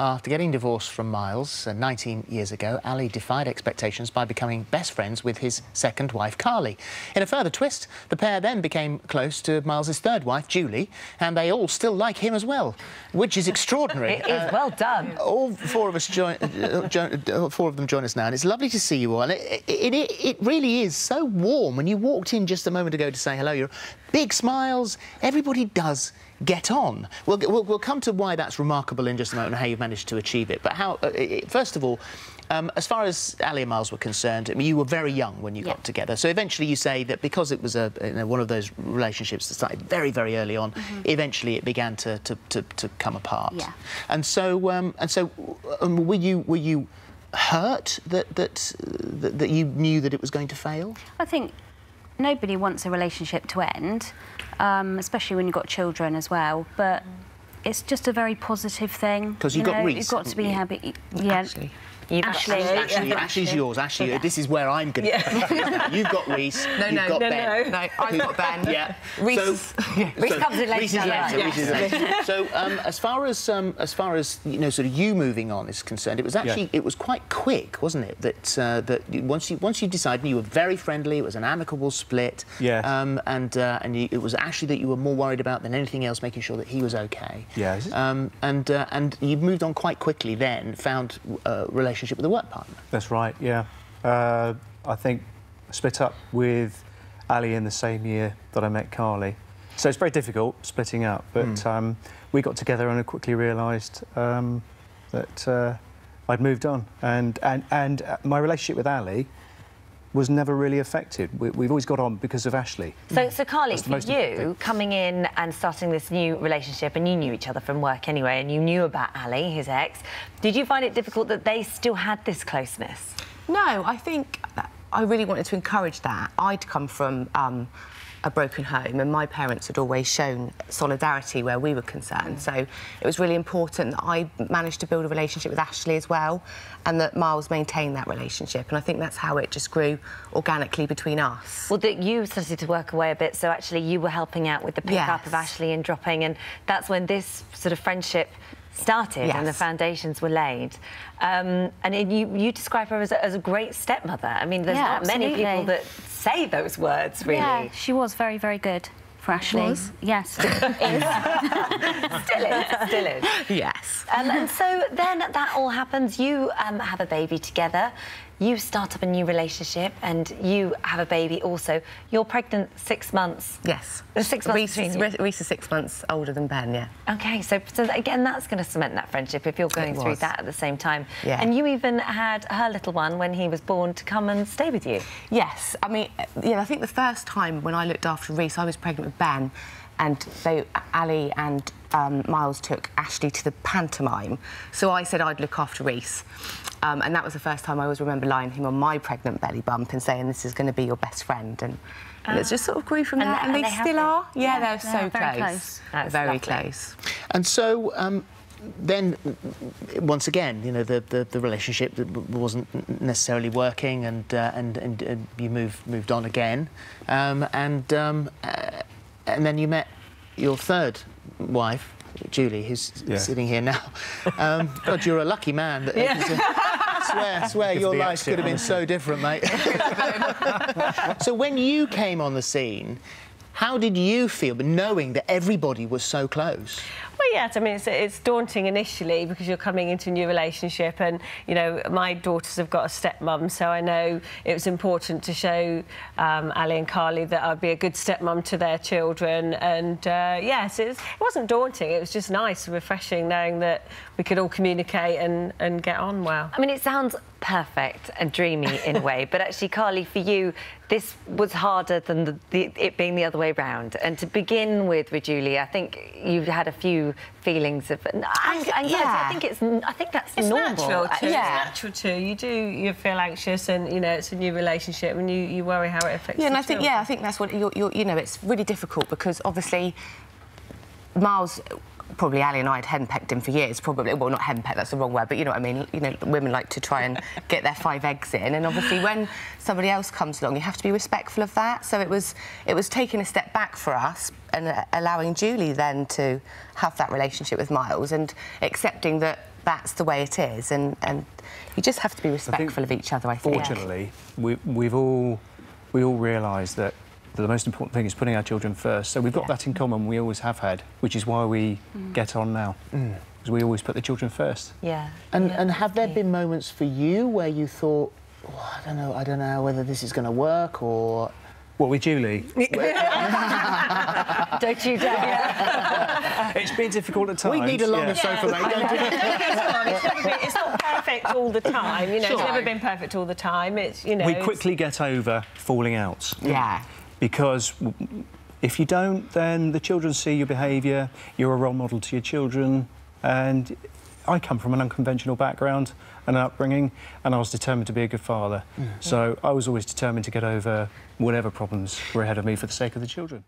After getting divorced from Miles 19 years ago, Ali defied expectations by becoming best friends with his second wife, Carly. In a further twist, the pair then became close to Miles's third wife, Julie, and they all still like him as well, which is extraordinary. It is, well done. All four of us four of them join us now, and it's lovely to see you all. It really is so warm. When you walked in just a moment ago to say hello, you're big smiles. Everybody does get on. We'll come to why that's remarkable in just a moment and how you've managed to achieve it. But how, first of all, as far as Ali and Miles were concerned, I mean, you were very young when you got together. So eventually you say that because it was one of those relationships that started very, very early on, eventually it began to come apart. Yeah. And so, were you hurt that you knew that it was going to fail? I think nobody wants a relationship to end, especially when you've got children as well, but it's just a very positive thing. Because you've got Reece. You've got to be happy. Yeah. Ashley's yours. Ashley, this is where I'm going to... You've got Reece, you've got Ben. No, I've got Ben. Yeah. Reece comes in later. So, as far as you know, sort of you moving on is concerned, it was actually it was quite quick, wasn't it? That once you decided, you were very friendly. It was an amicable split. Yeah. It was Ashley that you were more worried about than anything else, making sure that he was okay. Yeah. And you moved on quite quickly. Then found a relationship with a work partner. That's right, yeah. I think I split up with Ali in the same year that I met Carly. So it's very difficult splitting up, but we got together and I quickly realised that I'd moved on. And my relationship with Ali was never really affected. We've always got on because of Ashley. So Carly, for you, coming in and starting this new relationship, and you knew each other from work anyway, and you knew about Ali, his ex, did you find it difficult that they still had this closeness? No, I think I really wanted to encourage that. I'd come from a broken home, and my parents had always shown solidarity where we were concerned. So it was really important that I managed to build a relationship with Ashley as well, and that Miles maintained that relationship. And I think that's how it just grew organically between us. Well, that you started to work away a bit, so actually you were helping out with the pick-up of Ashley and dropping, and that's when this sort of friendship started and the foundations were laid. And you describe her as a great stepmother. I mean, there's not many people that say those words, really. Yeah, she was very, very good for Ashley. Was? Yes. Still is. Yes. And so then that all happens. You have a baby together. You start up a new relationship and you have a baby also. You're pregnant 6 months. Yes. 6 months Reece is 6 months older than Ben, yeah. OK, so again, that's going to cement that friendship if you're going through that at the same time. Yeah. And you even had her little one, when he was born, to come and stay with you. Yes. I mean, I think the first time when I looked after Reece, I was pregnant with Ben, and Ali and Miles took Ashley to the pantomime. So I said I'd look after Reece. And that was the first time I always remember lying him on my pregnant belly bump and saying, this is going to be your best friend. And it just sort of grew from there. And they still are. Yeah, they're so close. That's very close. And so, then, once again, you know, the relationship wasn't necessarily working, and you moved on again, and then you met your third wife, Julie, who's sitting here now. God, you're a lucky man. Swear your life could have been so different, mate. So when you came on the scene, how did you feel, knowing that everybody was so close? Well, yes, I mean, it's daunting initially because you're coming into a new relationship, and, you know, my daughters have got a stepmum, so I know it was important to show Ali and Carly that I'd be a good stepmum to their children. And, yes, it wasn't daunting. It was just nice and refreshing knowing that we could all communicate and get on well. I mean, it sounds perfect and dreamy in a way, but actually, Carly, for you, this was harder than it being the other way round. And to begin with Julie, I think you've had a few feelings of anxiety. I think that's normal. Natural too. It's natural too. You feel anxious, and you know it's a new relationship, and you worry how it affects. Yeah, and I think that's what you know. It's really difficult because obviously Miles. Probably Ali and I had henpecked him for years, probably. Well, not henpecked, that's the wrong word, but you know what I mean. You know, women like to try and get their 5 eggs in, and obviously when somebody else comes along, you have to be respectful of that. So it was taking a step back for us and allowing Julie then to have that relationship with Miles and accepting that that's the way it is, and you just have to be respectful of each other, I think. Fortunately, we all realise that the most important thing is putting our children first. So we've got that in common, we always have had, which is why we get on now. Because we always put the children first. Yeah. And have there been moments for you where you thought, oh, I don't know whether this is going to work, or... What, with Julie? Don't you dare. It's been difficult at times. We need a longer sofa, mate. It's not perfect all the time, you know. It's never been perfect all the time. It's, you know... We quickly get over falling out. Yeah. Because if you don't, then the children see your behaviour, you're a role model to your children, and I come from an unconventional background and upbringing, and I was determined to be a good father. So I was always determined to get over whatever problems were ahead of me for the sake of the children.